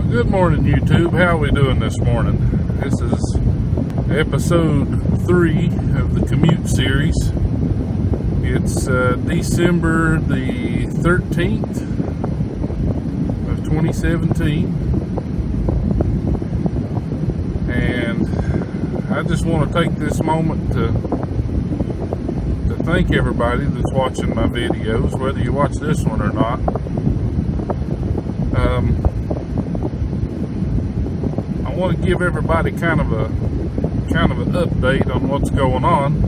Good morning, YouTube. How are we doing this morning? This is episode 3 of the Commute series. It's December the 13th of 2017. And I just want to take this moment to thank everybody that's watching my videos, whether you watch this one or not. I want to give everybody kind of an update on what's going on.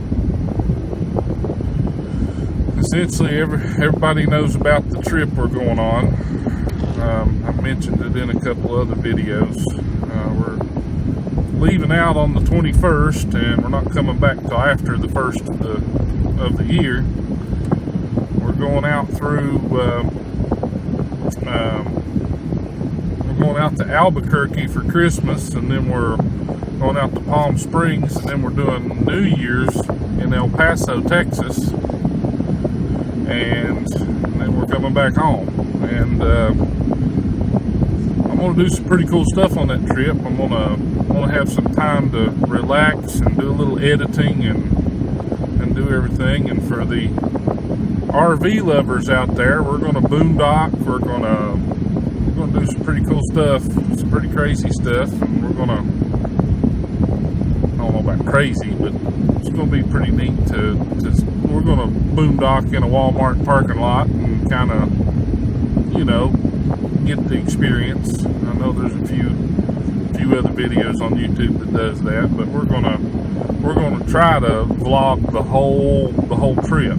Essentially, everybody knows about the trip we're going on. I mentioned it in a couple other videos. We're leaving out on the 21st, and we're not coming back till after the 1st of the year. We're going out through going out to Albuquerque for Christmas, and then we're going out to Palm Springs, and then we're doing New Year's in El Paso, Texas, and then we're coming back home. And I'm going to do some pretty cool stuff on that trip. I'm going to have some time to relax and do a little editing and do everything. And for the RV lovers out there, we're going to boondock. We're going to do some pretty cool stuff, some pretty crazy stuff, and we're gonna, I don't know about crazy, but it's gonna be pretty neat we're gonna boondock in a Walmart parking lot and kind of, you know, get the experience. I know there's a few other videos on YouTube that does that, but we're gonna try to vlog the whole trip.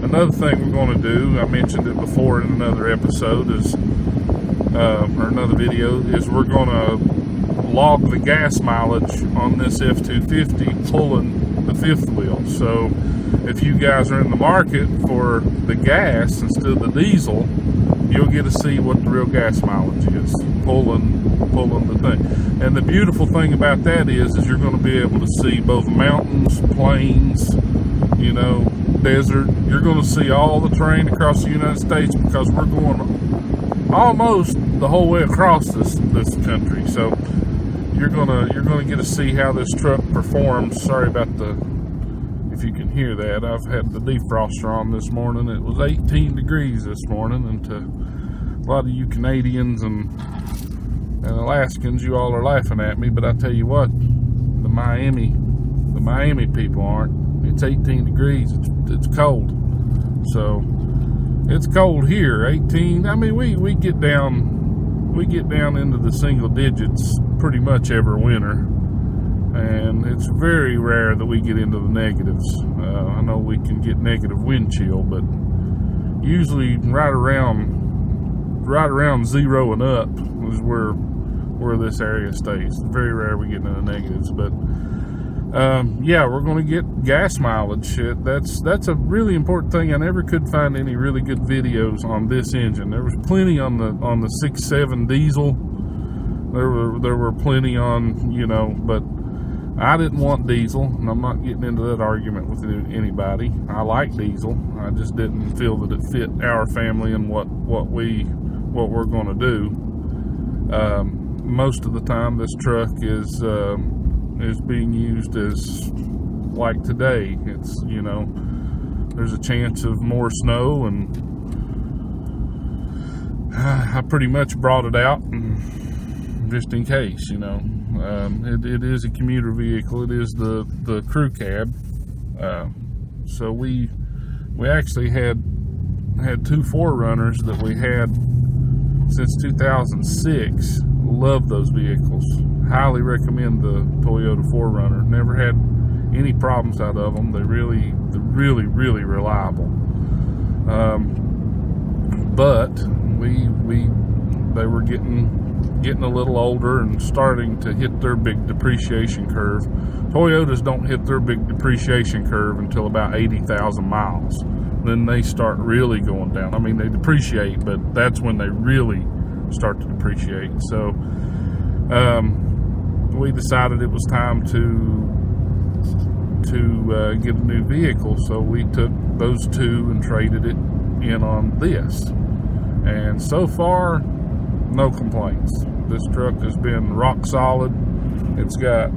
Another thing we're going to do, I mentioned it before in another episode, or another video, is we're going to log the gas mileage on this F-250 pulling the fifth wheel. So if you guys are in the market for the gas instead of the diesel, you'll get to see what the real gas mileage is pulling the thing. And the beautiful thing about that is you're going to be able to see both mountains, plains, you know, desert. You're going to see all the terrain across the United States, because we're going almost the whole way across this country. So you're gonna get to see how this truck performs. Sorry about if you can hear that. I've had the defroster on this morning. It was 18 degrees this morning, and to a lot of you Canadians and Alaskans, you all are laughing at me, but I tell you what, the Miami people aren't. It's 18 degrees. It's cold. So it's cold here. 18. I mean, we get down into the single digits pretty much every winter, and it's very rare that we get into the negatives. I know we can get negative wind chill, but usually right around 0 and up is where this area stays. It's very rare we get into the negatives, but yeah, we're going to get gas mileage. That's a really important thing. I never could find any really good videos on this engine. There was plenty on the 6.7 diesel. There were plenty on, you know, but I didn't want diesel, and I'm not getting into that argument with anybody. I like diesel. I just didn't feel that it fit our family and what we're going to do. Most of the time, this truck is being used as, like today, it's, you know, there's a chance of more snow, and I pretty much brought it out just in case, you know. It is a commuter vehicle. It is the crew cab. So we actually had 2 4Runners that we had since 2006. Love those vehicles. Highly recommend the Toyota 4Runner. Never had any problems out of them. They're really reliable. But they were getting a little older and starting to hit their big depreciation curve. Toyotas don't hit their big depreciation curve until about 80,000 miles. Then they start really going down. I mean, they depreciate, but that's when they really start to depreciate. So we decided it was time to get a new vehicle, so we took those 2 and traded it in on this. And so far, no complaints. This truck has been rock solid. It's got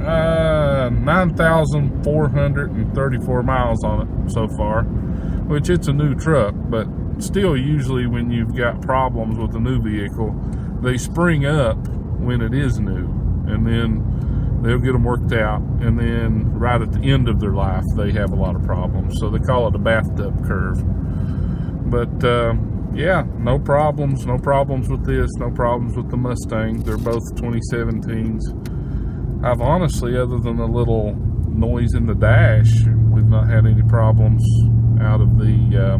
9,434 miles on it so far, which it's a new truck, but still, usually when you've got problems with a new vehicle, they spring up when it is new, and then they'll get them worked out, and then right at the end of their life they have a lot of problems, so they call it a bathtub curve. But yeah, no problems with this, no problems with the Mustang. They're both 2017s. I've honestly, other than a little noise in the dash, we've not had any problems out of the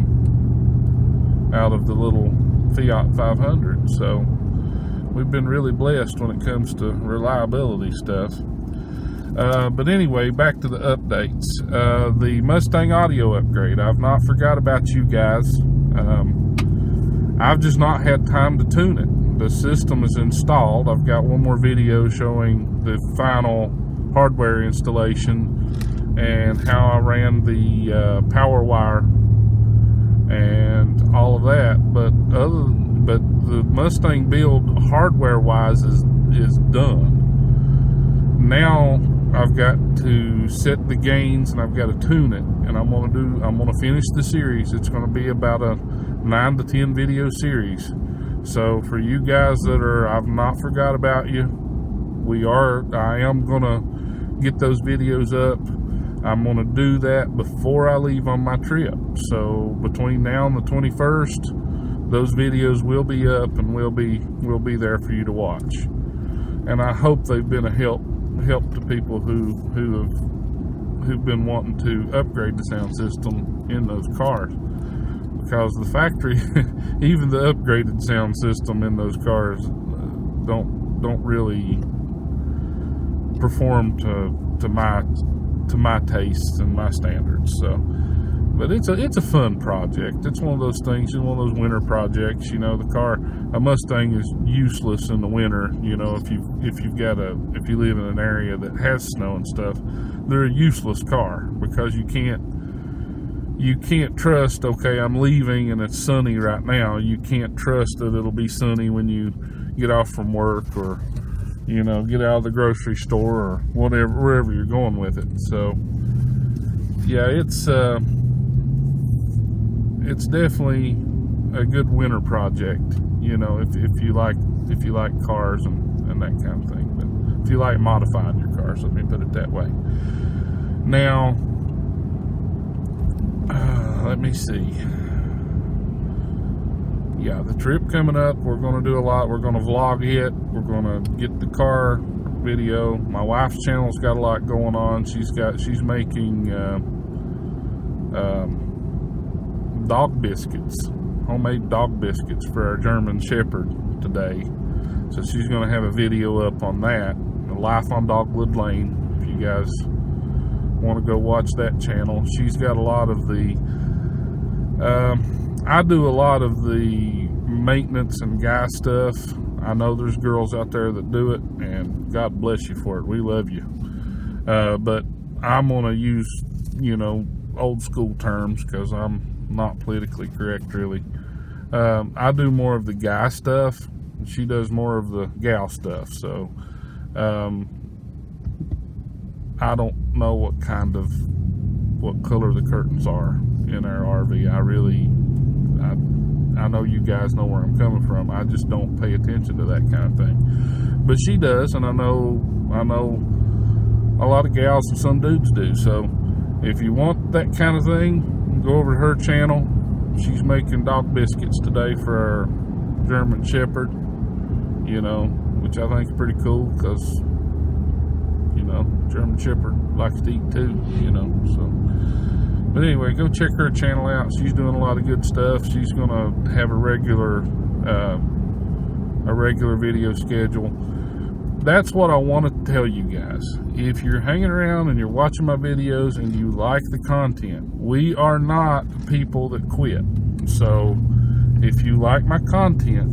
little Fiat 500. So we've been really blessed when it comes to reliability stuff. But anyway, back to the updates. The Mustang audio upgrade. I've not forgot about you guys. I've just not had time to tune it. The system is installed. I've got one more video showing the final hardware installation and how I ran the power wire and all of that. But the Mustang build hardware wise is done. Now I've got to set the gains and I've got to tune it, and I'm gonna finish the series. It's gonna be about a 9 to 10 video series. So for you guys that are, I've not forgot about you. I am gonna get those videos up. I'm gonna do that before I leave on my trip. So between now and the 21st, those videos will be up and will be there for you to watch. And I hope they've been a help to people who've been wanting to upgrade the sound system in those cars, because the factory, even the upgraded sound system in those cars don't really perform to my tastes and my standards. So, but it's a fun project. It's one of those things, one of those winter projects. You know, a Mustang is useless in the winter. You know, if you live in an area that has snow and stuff, they're a useless car, because you can't trust, okay, I'm leaving and it's sunny right now. You can't trust that it'll be sunny when you get off from work, or you know, get out of the grocery store, or whatever, wherever you're going with it. So yeah, it's definitely a good winter project, you know, if you like cars and that kind of thing. But if you like modifying your cars, let me put it that way. Now, let me see. Yeah, the trip coming up, we're going to do a lot. We're going to vlog it. We're going to get the car video. My wife's channel's got a lot going on. She's making dog biscuits, homemade dog biscuits for our German Shepherd today. So she's going to have a video up on that. Life on Dogwood Lane, if you guys want to go watch that channel. She's got a lot of the I do a lot of the maintenance and guy stuff. I know there's girls out there that do it, and God bless you for it. We love you. But I'm going to use, you know, old school terms, because I'm not politically correct, really. I do more of the guy stuff. She does more of the gal stuff. So I don't know what color the curtains are in our RV. I know you guys know where I'm coming from. I just don't pay attention to that kind of thing. But she does, and I know a lot of gals and some dudes do. So if you want that kind of thing, go over to her channel. She's making dog biscuits today for our German Shepherd, you know, which I think is pretty cool, because, you know, German Shepherd likes to eat too, you know. So, but anyway, go check her channel out. She's doing a lot of good stuff. She's gonna have a regular video schedule. That's what I want to tell you guys. If you're hanging around and you're watching my videos and you like the content, we are not people that quit. So if you like my content,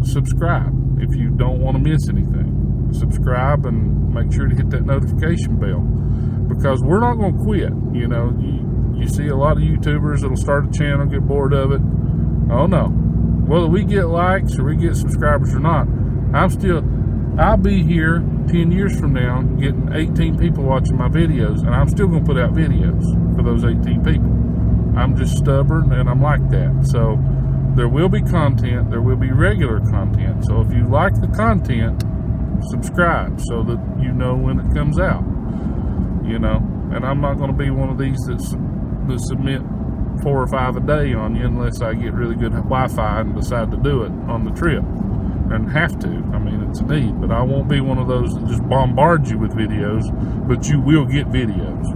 subscribe. If you don't want to miss anything, subscribe and make sure to hit that notification bell, because we're not going to quit. You know, you see a lot of YouTubers that'll start a channel, get bored of it. Oh no, whether we get likes or we get subscribers or not, I'll be here 10 years from now getting 18 people watching my videos, and I'm still going to put out videos for those 18 people. I'm just stubborn, and I'm like that. So there will be content, there will be regular content. So if you like the content, subscribe so that you know when it comes out, you know. And I'm not going to be one of these that submit 4 or 5 a day on you unless I get really good Wi-Fi and decide to do it on the trip, and have to. I mean, it's a need. But I won't be one of those that just bombard you with videos, but you will get videos.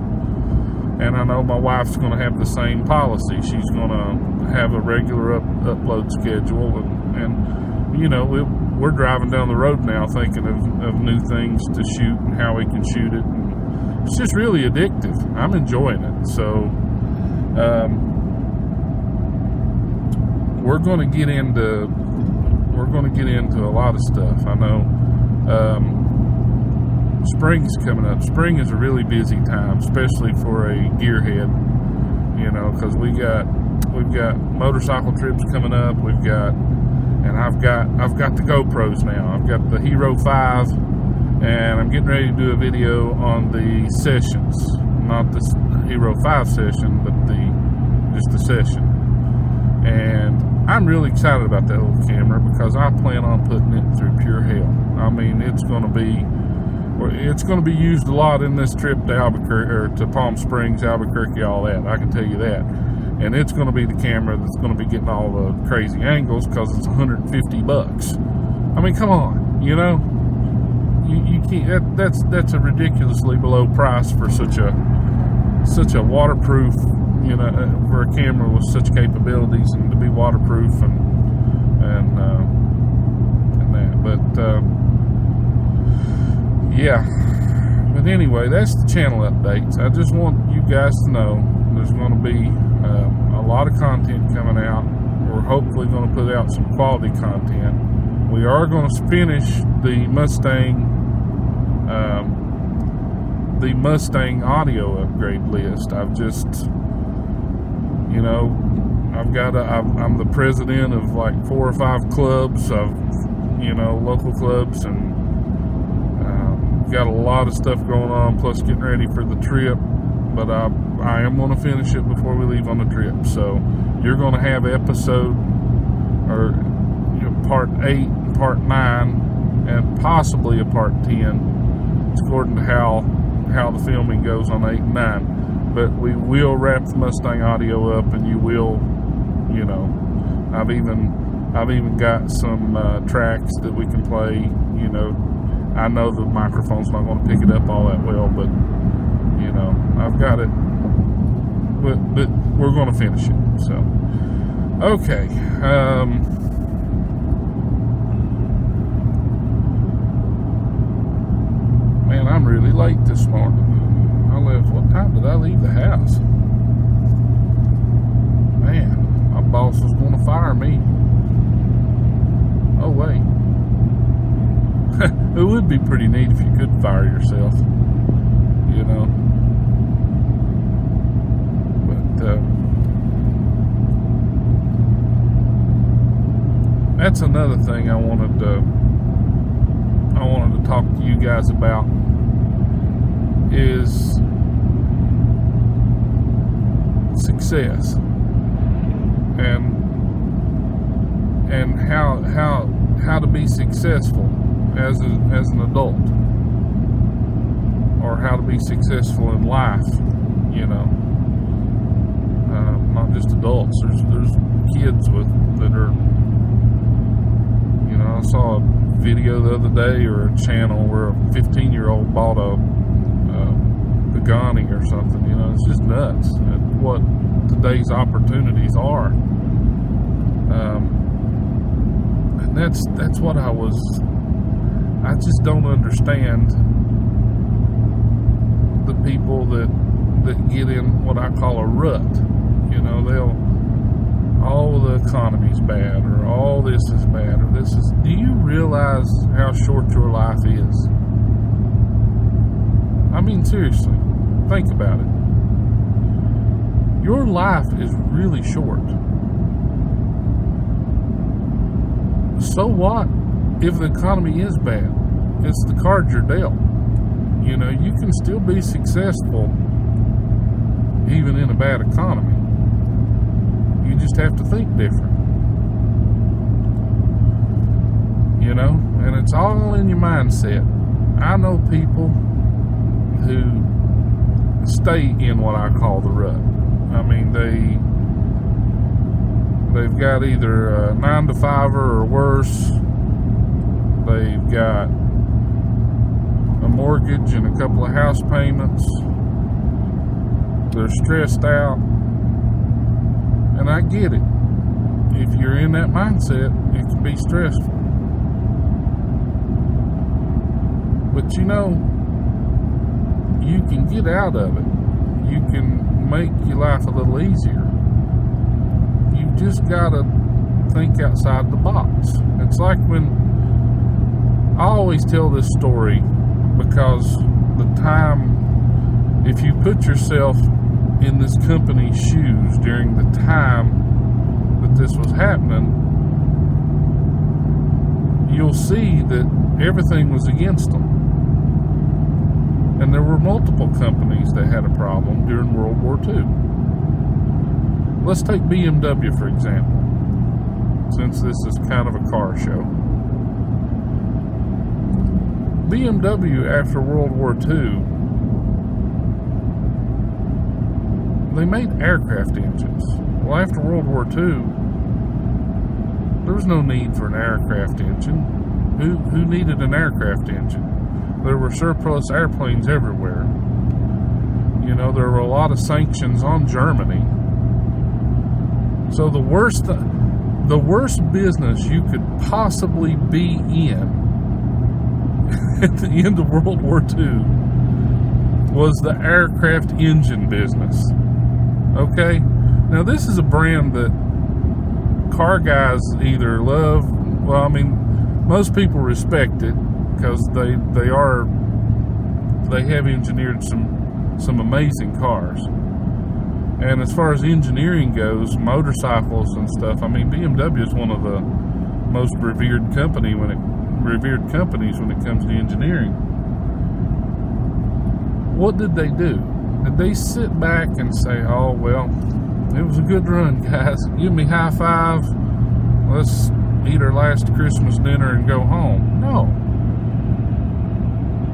And I know my wife's going to have the same policy. She's going to have a regular upload schedule, and you know, we're driving down the road now thinking of new things to shoot and how we can shoot it. And it's just really addictive. I'm enjoying it. So we're going to get into a lot of stuff. I know spring's coming up. Spring is a really busy time, especially for a gearhead, you know, because we've got motorcycle trips coming up. And I've got the GoPros now. I've got the Hero 5, and I'm getting ready to do a video on the sessions, not the Hero 5 session, but just the session. And I'm really excited about that little camera because I plan on putting it through pure hell. I mean, it's going to be used a lot in this trip to Albuquerque, or to Palm Springs, Albuquerque, all that. I can tell you that. And it's going to be the camera that's going to be getting all the crazy angles because it's $150. I mean, come on, you know, you can't. That's a ridiculously below price for such a Waterproof, you know, for a camera with such capabilities, and to be waterproof and that. But yeah. But anyway, that's the channel updates. I just want you guys to know there's going to be a lot of content coming out. We're hopefully going to put out some quality content. We are going to finish the Mustang audio upgrade list. I've just, you know, I'm the president of like 4 or 5 clubs, you know, local clubs, and got a lot of stuff going on, plus getting ready for the trip. But I am going to finish it before we leave on the trip. So you're going to have episode, or you know, part 8 and part 9, and possibly a part 10, according to how the filming goes on 8 and 9. But we will wrap the Mustang audio up, and you will, you know, I've even got some tracks that we can play. You know, I know the microphone's not going to pick it up all that well, but you know, I've got it. But we're going to finish it. So, okay. Man, I'm really late this morning. What time did I leave the house? Man, my boss is going to fire me. Oh, wait. It would be pretty neat if you could fire yourself, you know. But that's another thing I wanted to talk to you guys about, is success and how to be successful as an adult, or how to be successful in life, you know. Not just adults. There's kids that are, you know. I saw a video the other day, or a channel, where a 15-year-old bought a Pagani or something. You know, it's just nuts at what today's opportunities are. And that's what I just don't understand the people that get in what I call a rut. You know, all the economy's bad, or all this is bad, or this is. Do you realize how short your life is? I mean, seriously, think about it. Your life is really short. so what if the economy is bad? It's the cards you're dealt. You know, you can still be successful even in a bad economy. You just have to think different. You know, and it's all in your mindset. I know people who stay in what I call the rut. I mean, they've got either a 9-to-5 or worse. They've got a mortgage and a couple of house payments. They're stressed out. And I get it. If you're in that mindset, it can be stressful. But you know, you can get out of it. You can make your life a little easier. You just gotta think outside the box. It's like when I always tell this story, because the time, if you put yourself in this company's shoes during the time that this was happening, you'll see that everything was against them. And there were multiple companies that had a problem during World War II. Let's take BMW, for example, since this is kind of a car show. BMW, after World War II, they made aircraft engines. Well, after World War II, there was no need for an aircraft engine. Who needed an aircraft engine? There were surplus airplanes everywhere. You know, there were a lot of sanctions on Germany. So the worst business you could possibly be in at the end of World War II was the aircraft engine business. Okay? Now this is a brand that car guys either love, well, I mean, most people respect it because they have engineered some amazing cars. And as far as engineering goes, motorcycles and stuff, I mean, BMW is one of the most revered companies when it comes to engineering. What did they do? Did they sit back and say, oh, well, it was a good run, guys. Give me high five. Let's eat our last Christmas dinner and go home? No.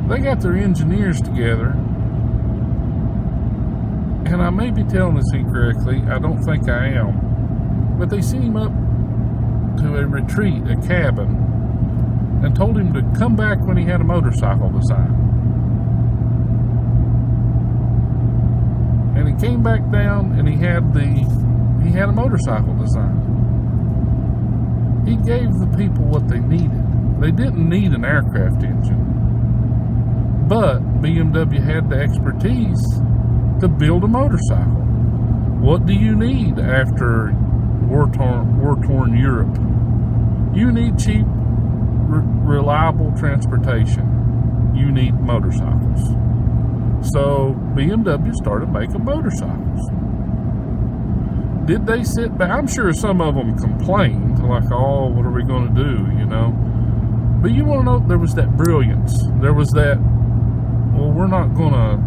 They got their engineers together, and I may be telling this incorrectly, I don't think I am, but they sent him up to a retreat, a cabin, and told him to come back when he had a motorcycle design. And he came back down and he had a motorcycle design. He gave the people what they needed. They didn't need an aircraft engine, but BMW had the expertise to build a motorcycle. What do you need after war-torn Europe? You need cheap, reliable transportation. You need motorcycles. So BMW started making motorcycles. Did they sit back? I'm sure some of them complained, like, oh, what are we going to do, you know? But you want to know, there was that brilliance. There was that, well, we're not going to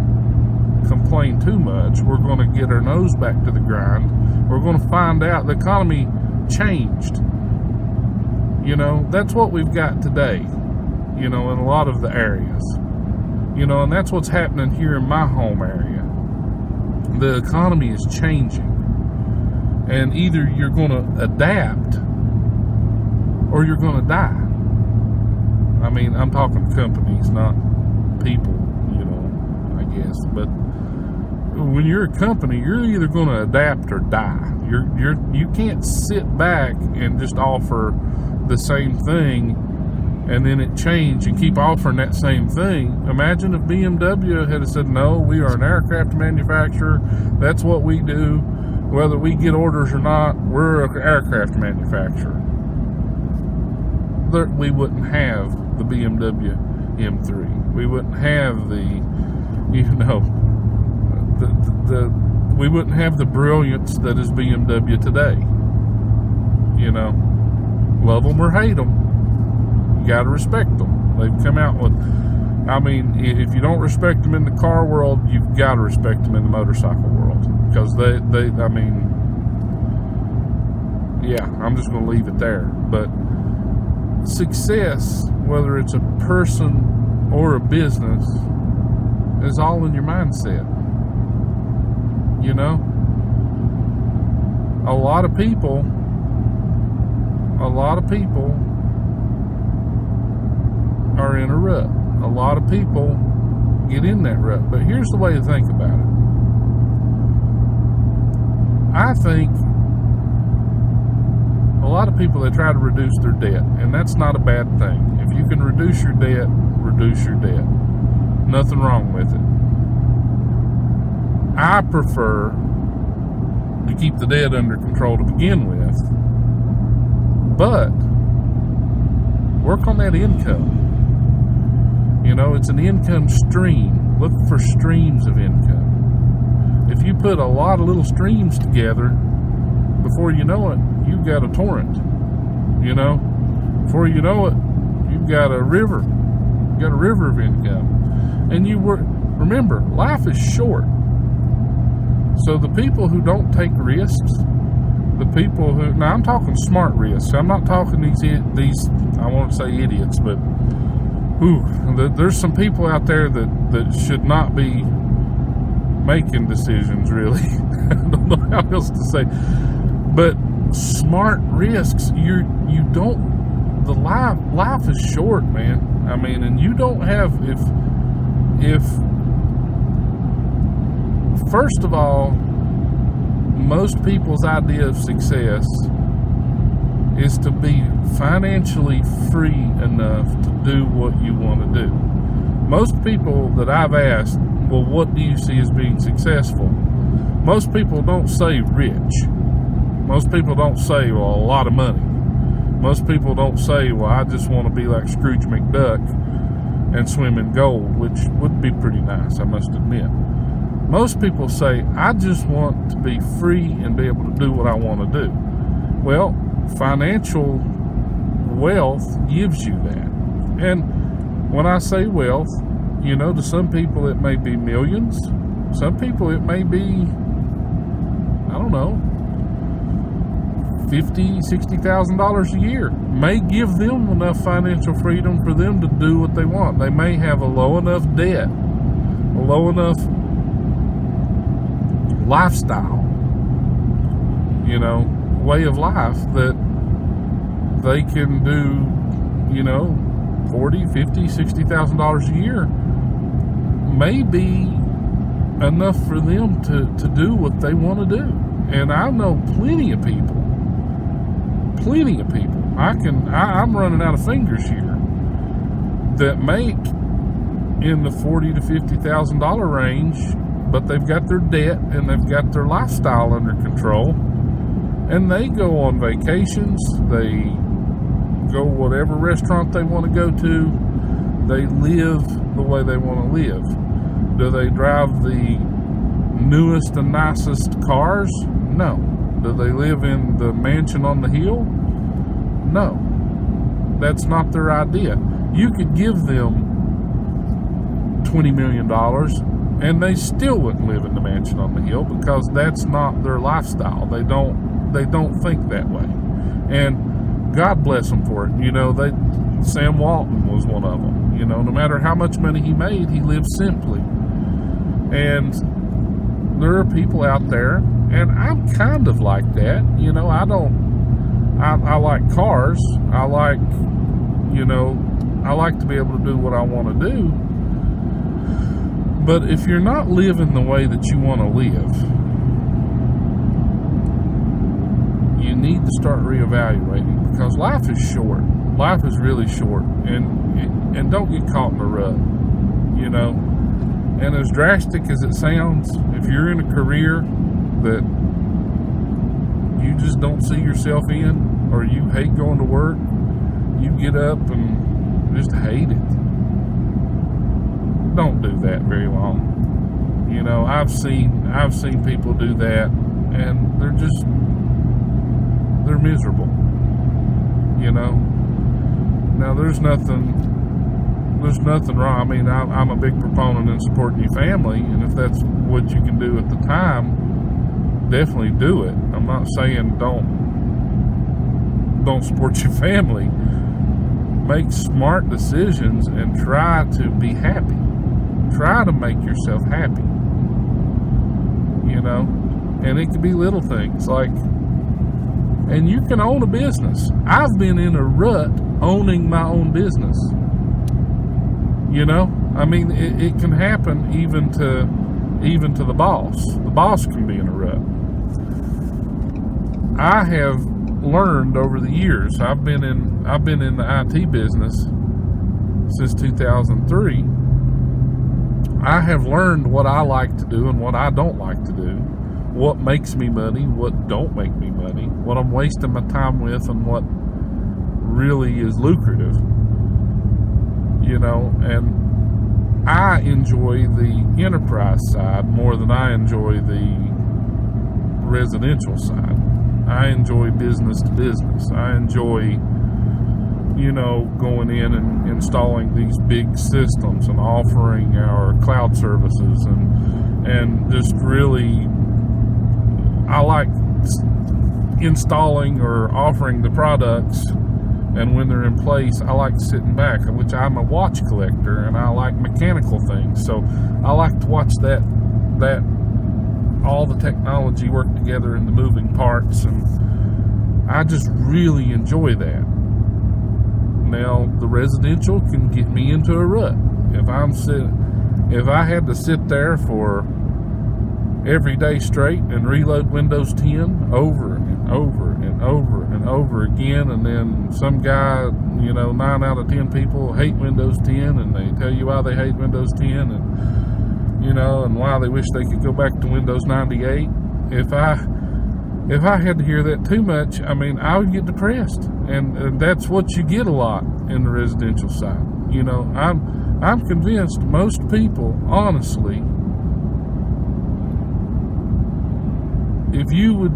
complain too much. We're going to get our nose back to the grind. We're going to find out the economy changed. You know, that's what we've got today, you know, in a lot of the areas. You know, and that's what's happening here in my home area. The economy is changing. And either you're going to adapt or you're going to die. I mean, I'm talking companies, not people, you know, I guess. But when you're a company, you're either going to adapt or die. You can't sit back and just offer the same thing and then it changed and keep offering that same thing. Imagine if BMW had said, no, we are an aircraft manufacturer. That's what we do. Whether we get orders or not, we're an aircraft manufacturer. We wouldn't have the BMW M3. We wouldn't have the, you know, we wouldn't have the brilliance that is BMW today. You know, Love them or hate them, you got to respect them. They've come out with, I mean, if you don't respect them in the car world, you've got to respect them in the motorcycle world. Because I mean, yeah, I'm just going to leave it there. But success, whether it's a person or a business, is all in your mindset. You know, a lot of people are in a rut. A lot of people get in that rut. But here's the way to think about it. I think a lot of people, they try to reduce their debt, and that's not a bad thing. If you can reduce your debt, reduce your debt. Nothing wrong with it. I prefer to keep the debt under control to begin with, but work on that income. You know, it's an income stream. Look for streams of income. If you put a lot of little streams together, before you know it, you've got a torrent. You know, before you know it, you've got a river. You've got a river of income. And remember, life is short. So the people who don't take risks, the people who, now I'm talking smart risks. I'm not talking these I won't say idiots, but there's some people out there that should not be making decisions, really. I don't know how else to say. But smart risks, life is short, man. I mean, and you don't have, if first of all, most people's idea of success is to be financially free enough to do what you want to do. Most people that I've asked, well, what do you see as being successful? Most people don't say rich. Most people don't say, well, a lot of money. Most people don't say, well, I just want to be like Scrooge McDuck and swim in gold, which would be pretty nice, I must admit. Most people say, I just want to be free and be able to do what I want to do. Well, financial wealth gives you that. And when I say wealth, you know, to some people it may be millions. Some people it may be, I don't know, $50,000, $60,000 a year. May give them enough financial freedom for them to do what they want. They may have a low enough debt, a low enough lifestyle, you know, way of life that they can do, you know, $40,000, $50,000, $60,000 a year may be enough for them to do what they want to do. And I know plenty of people. I'm running out of fingers here that make in the $40,000 to $50,000 range, but they've got their debt and they've got their lifestyle under control, and they go on vacations, they go whatever restaurant they want to go to, they live the way they want to live. Do they drive the newest and nicest cars? No. Do they live in the mansion on the hill? No. That's not their idea. You could give them $20 million and they still wouldn't live in the mansion on the hill, because that's not their lifestyle. They don't think that way. And God bless them for it. You know, Sam Walton was one of them. You know, no matter how much money he made, he lived simply. And there are people out there, and I'm kind of like that. You know, I like cars. I like to be able to do what I want to do. But if you're not living the way that you want to live, you need to start reevaluating, because life is short. Life is really short, and don't get caught in a rut, you know. And as drastic as it sounds, if you're in a career that you just don't see yourself in, or you hate going to work, you get up and just hate it. Don't do that very long. You know, I've seen people do that, and they're miserable. you know. Now there's nothing wrong. I mean, I'm a big proponent in supporting your family, and if that's what you can do at the time, definitely do it. I'm not saying don't support your family. Make smart decisions and try to be happy. Try to make yourself happy, you know. And it could be little things like, and you can own a business. I've been in a rut owning my own business. You know, I mean, it can happen even to the boss. The boss can be in a rut. I have learned over the years. I've been in the IT business since 2003. I have learned what I like to do and what I don't like to do. What makes me money, what don't make me money, what I'm wasting my time with, and what really is lucrative. You know, and I enjoy the enterprise side more than I enjoy the residential side. I enjoy business to business. I enjoy, you know, going in and installing these big systems and offering our cloud services and just really, I like installing or offering the products, and when they're in place, I like sitting back, which I'm a watch collector and I like mechanical things, so I like to watch that all the technology work together in the moving parts, and I just really enjoy that. Now, the residential can get me into a rut. If I had to sit there for every day straight and reload Windows 10 over and over and over and over again, and then some guy, you know, 9 out of 10 people hate Windows 10, and they tell you why they hate Windows 10, and you know, and why they wish they could go back to Windows 98. If I had to hear that too much, I mean, I would get depressed, and that's what you get a lot in the residential side. You know, I'm convinced most people, honestly, if you would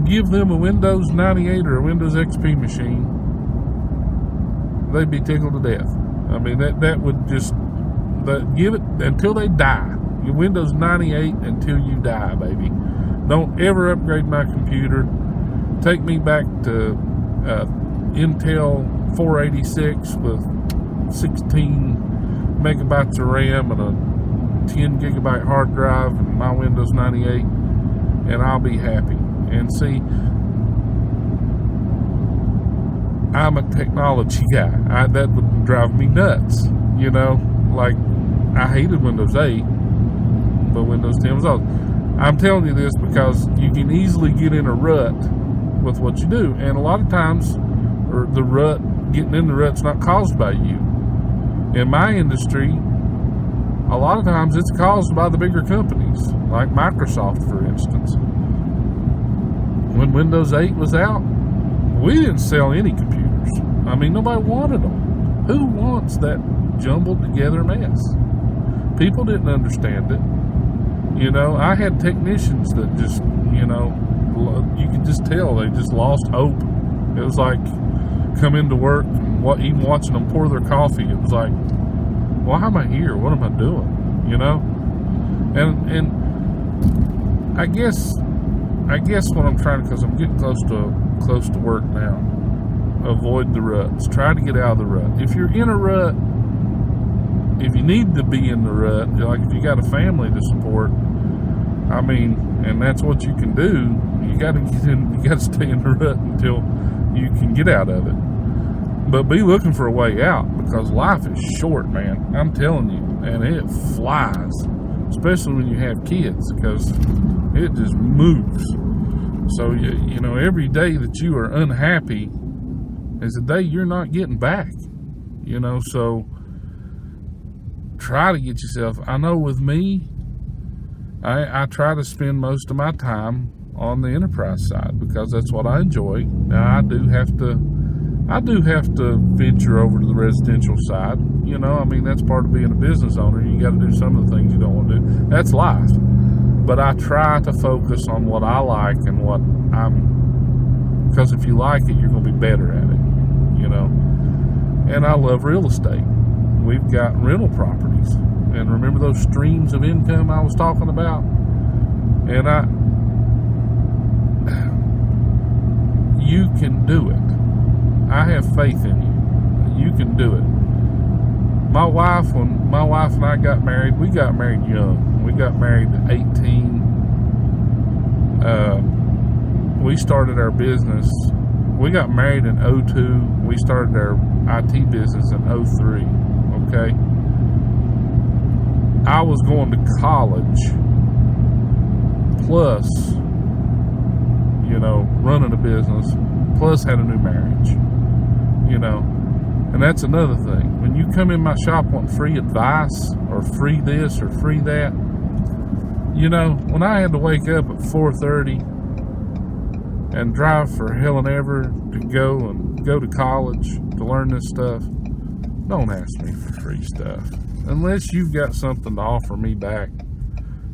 give them a Windows 98 or a Windows XP machine, they'd be tickled to death. I mean, that would just give it until they die. Your Windows 98 until you die, baby. Don't ever upgrade my computer. Take me back to Intel 486 with 16 megabytes of RAM and a 10 gigabyte hard drive and my Windows 98, and I'll be happy. And see, I'm a technology guy. That would drive me nuts. You know, like, I hated Windows 8, but Windows 10 was awesome. I'm telling you this because you can easily get in a rut with what you do, and a lot of times, getting in the rut's not caused by you. In my industry, a lot of times it's caused by the bigger companies, like Microsoft, for instance. When Windows 8 was out, we didn't sell any computers. I mean, nobody wanted them. Who wants that jumbled together mess? People didn't understand it. You know, I had technicians that just, you know, you could just tell they just lost hope. It was like, come into work, and even watching them pour their coffee, it was like, why am I here? What am I doing? You know? And I guess what I'm trying to, because I'm getting close to work now, avoid the ruts. Try to get out of the rut. If you're in a rut, if you need to be in the rut, like if you got a family to support, I mean, and that's what you can do, you got to stay in the rut until you can get out of it. But be looking for a way out, because life is short, man. I'm telling you, and it flies, especially when you have kids, because it just moves. So you know, every day that you are unhappy is a day you're not getting back. You know, so try to get yourself. I know with me, I try to spend most of my time on the enterprise side because that's what I enjoy. Now I do have to venture over to the residential side. You know, I mean, that's part of being a business owner. You got to do some of the things you don't want to do. That's life. But I try to focus on what I like and what because if you like it, you're going to be better at it. you know. And I love real estate. We've got rental properties. And remember those streams of income I was talking about? And you can do it. I have faith in you. You can do it. My wife, when my wife and I got married, we got married young. We got married at 18. We started our business. We got married in 02. We started our IT business in 03. Okay. I was going to college, plus, you know, running a business, plus had a new marriage, you know. And that's another thing. When you come in my shop wanting free advice, or free this, or free that, you know, when I had to wake up at 4:30 and drive for hell and ever to go to college to learn this stuff, don't ask me for free stuff. Unless you've got something to offer me back,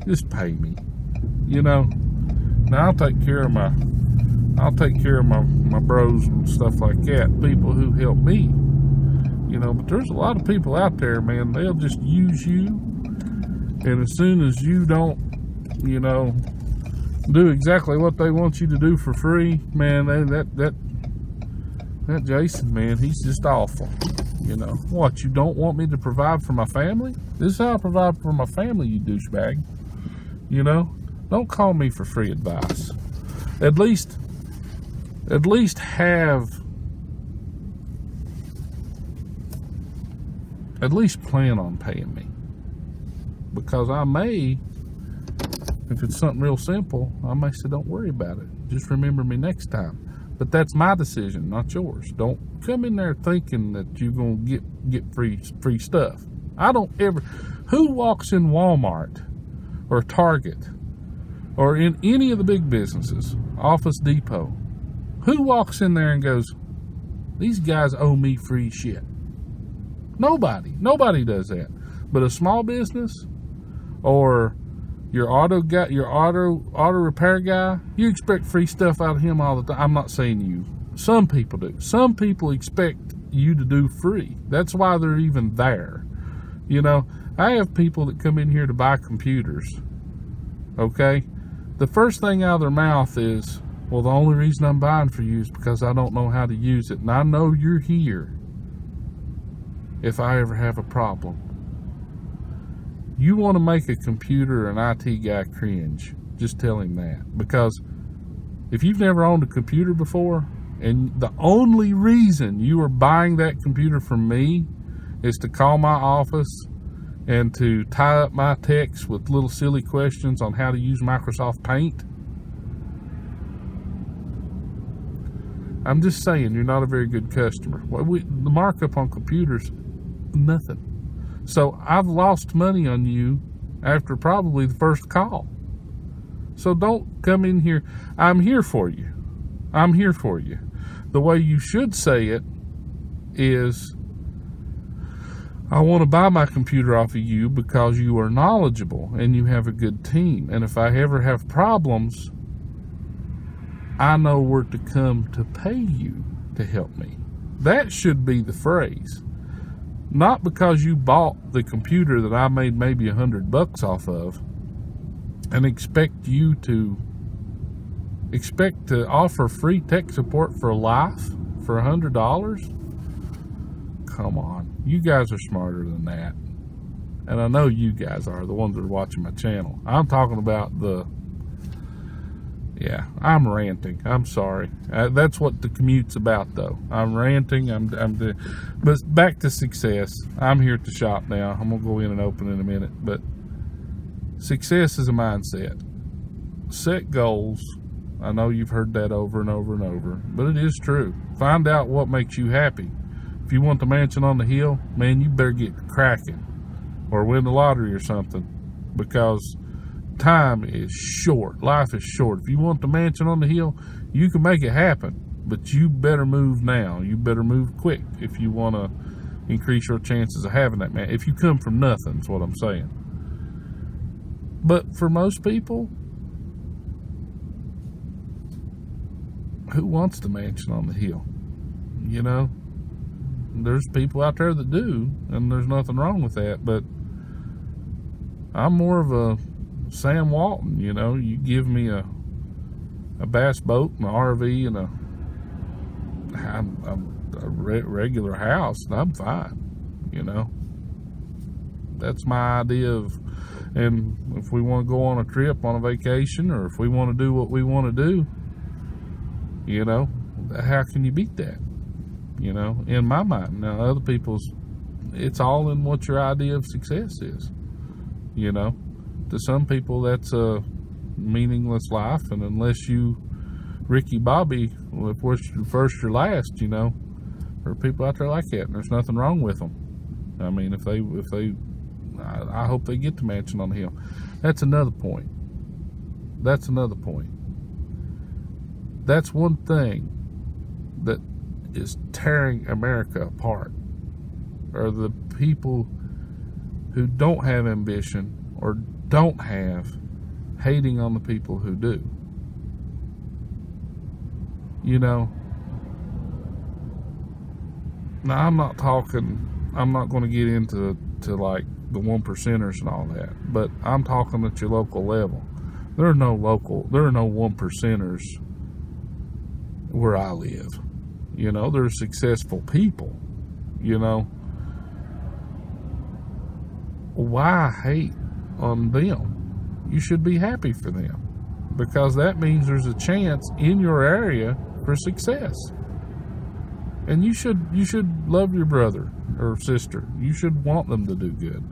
just pay me. You know. Now I'll take care of my bros and stuff like that, people who help me. You know, but there's a lot of people out there, man, they'll just use you, and as soon as you don't, you know, do exactly what they want you to do for free, man, that Jason, man, he's just awful. You know, what, you don't want me to provide for my family? This is how I provide for my family, you douchebag. You know, don't call me for free advice. At least plan on paying me, because I may, if it's something real simple, I may say don't worry about it, just remember me next time. But that's my decision, not yours. Don't come in there thinking that you're gonna get free stuff. I don't ever. Who walks in Walmart or Target or in any of the big businesses, Office Depot, who walks in there and goes, these guys owe me free shit? Nobody does that. But a small business or your auto repair guy, you expect free stuff out of him all the time. I'm not saying you. Some people do. Some people expect you to do free. That's why they're even there. You know, I have people that come in here to buy computers. Okay? The first thing out of their mouth is, well, the only reason I'm buying for you is because I don't know how to use it. And I know you're here if I ever have a problem. You want to make a computer or an IT guy cringe, just tell him that. Because if you've never owned a computer before, and the only reason you are buying that computer from me is to call my office and to tie up my texts with little silly questions on how to use Microsoft Paint, I'm just saying you're not a very good customer. The markup on computers, nothing. So I've lost money on you after probably the first call. So don't come in here. I'm here for you. I'm here for you. The way you should say it is, I want to buy my computer off of you because you are knowledgeable and you have a good team. And if I ever have problems, I know where to come to pay you to help me. That should be the phrase. Not because you bought the computer that I made maybe $100 off of and expect to offer free tech support for life for $100. Come on, you guys are smarter than that, and I know you guys are, the ones that are watching my channel. I'm talking about I'm ranting. I'm sorry. That's what the commute's about, though. I'm ranting. But back to success. I'm here at the shop now. I'm gonna go in and open in a minute. But success is a mindset. Set goals. I know you've heard that over and over and over, but it is true. Find out what makes you happy. If you want the mansion on the hill, man, you better get cracking or win the lottery or something, because time is short. Life is short. If you want the mansion on the hill, you can make it happen, but you better move now. You better move quick if you want to increase your chances of having that man. If you come from nothing, is what I'm saying. But for most people, who wants the mansion on the hill? You know, There's people out there that do, and there's nothing wrong with that, but I'm more of a Sam Walton, you know. You give me a bass boat and an RV and a regular house, and I'm fine, you know. That's my idea of, and if we want to go on a trip, on a vacation, or if we want to do what we want to do, you know, how can you beat that? You know, in my mind. Now, other people's, it's all in what your idea of success is. You know, to some people that's a meaningless life, and unless you Ricky Bobby, if you're first or last, you know, there are people out there like that, and there's nothing wrong with them. I mean, if they, I hope they get the mansion on the hill. That's another point. That's another point. That's one thing that is tearing America apart, are the people who don't have ambition or don't have, hating on the people who do. You know, now I'm not going to get into like the 1%ers and all that, but I'm talking at your local level. There are no 1%ers where I live. You know, there's successful people, you know. Why hate on them? You should be happy for them, because that means there's a chance in your area for success. And you should love your brother or sister. You should want them to do good.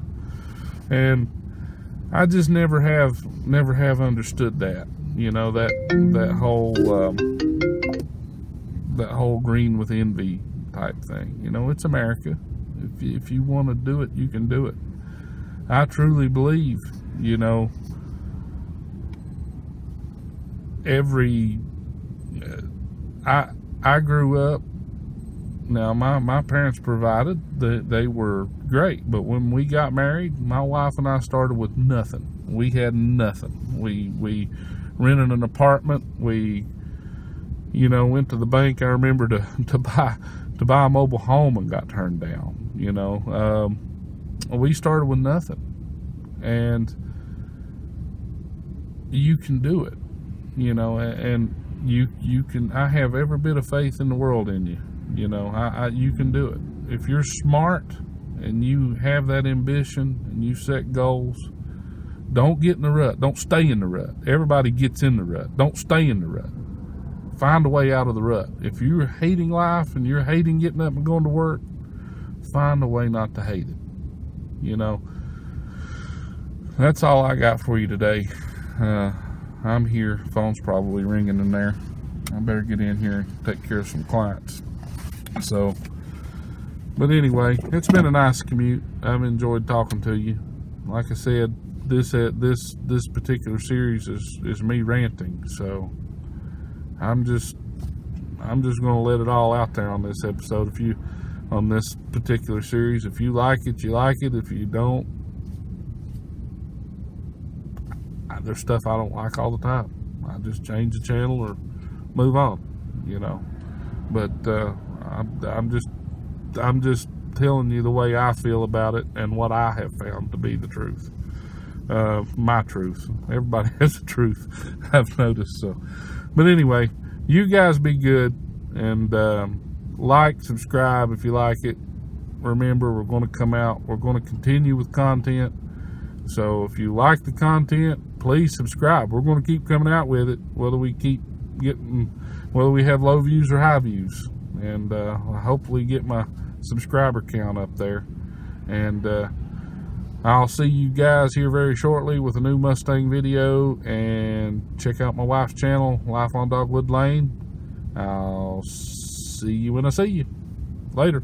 And I just never have understood that, you know, that whole green with envy type thing. You know, it's America. If you want to do it, you can do it. I truly believe, you know, I grew up, now my parents provided, they were great, but when we got married, my wife and I started with nothing. We had nothing. We rented an apartment. We, you know, went to the bank, I remember, to buy a mobile home, and got turned down. You know, we started with nothing, and you can do it, you know, and you can. I have every bit of faith in the world in you. You know, you can do it if you're smart and you have that ambition and you set goals. Don't get in the rut. Don't stay in the rut. Everybody gets in the rut. Don't stay in the rut. Find a way out of the rut. If you're hating life and you're hating getting up and going to work, find a way not to hate it. You know, that's all I got for you today. I'm here. Phone's probably ringing in there. I better get in here and take care of some clients. So, but anyway, it's been a nice commute. I've enjoyed talking to you. Like I said, this particular series is me ranting. So I'm just gonna let it all out there on this episode. On this particular series, if you like it, you like it. If you don't, there's stuff I don't like all the time. I just change the channel or move on, you know. But I'm just telling you the way I feel about it and what I have found to be the truth. My truth. Everybody has a truth, I've noticed. So, but anyway, you guys be good, and like, subscribe if you like it. Remember, we're going to continue with content. So if you like the content, please subscribe. We're going to keep coming out with it, whether we have low views or high views. And I'll hopefully get my subscriber count up there. And I'll see you guys here very shortly with a new Mustang video. And check out my wife's channel, Life on Dogwood Lane. I'll see you when I see you. Later.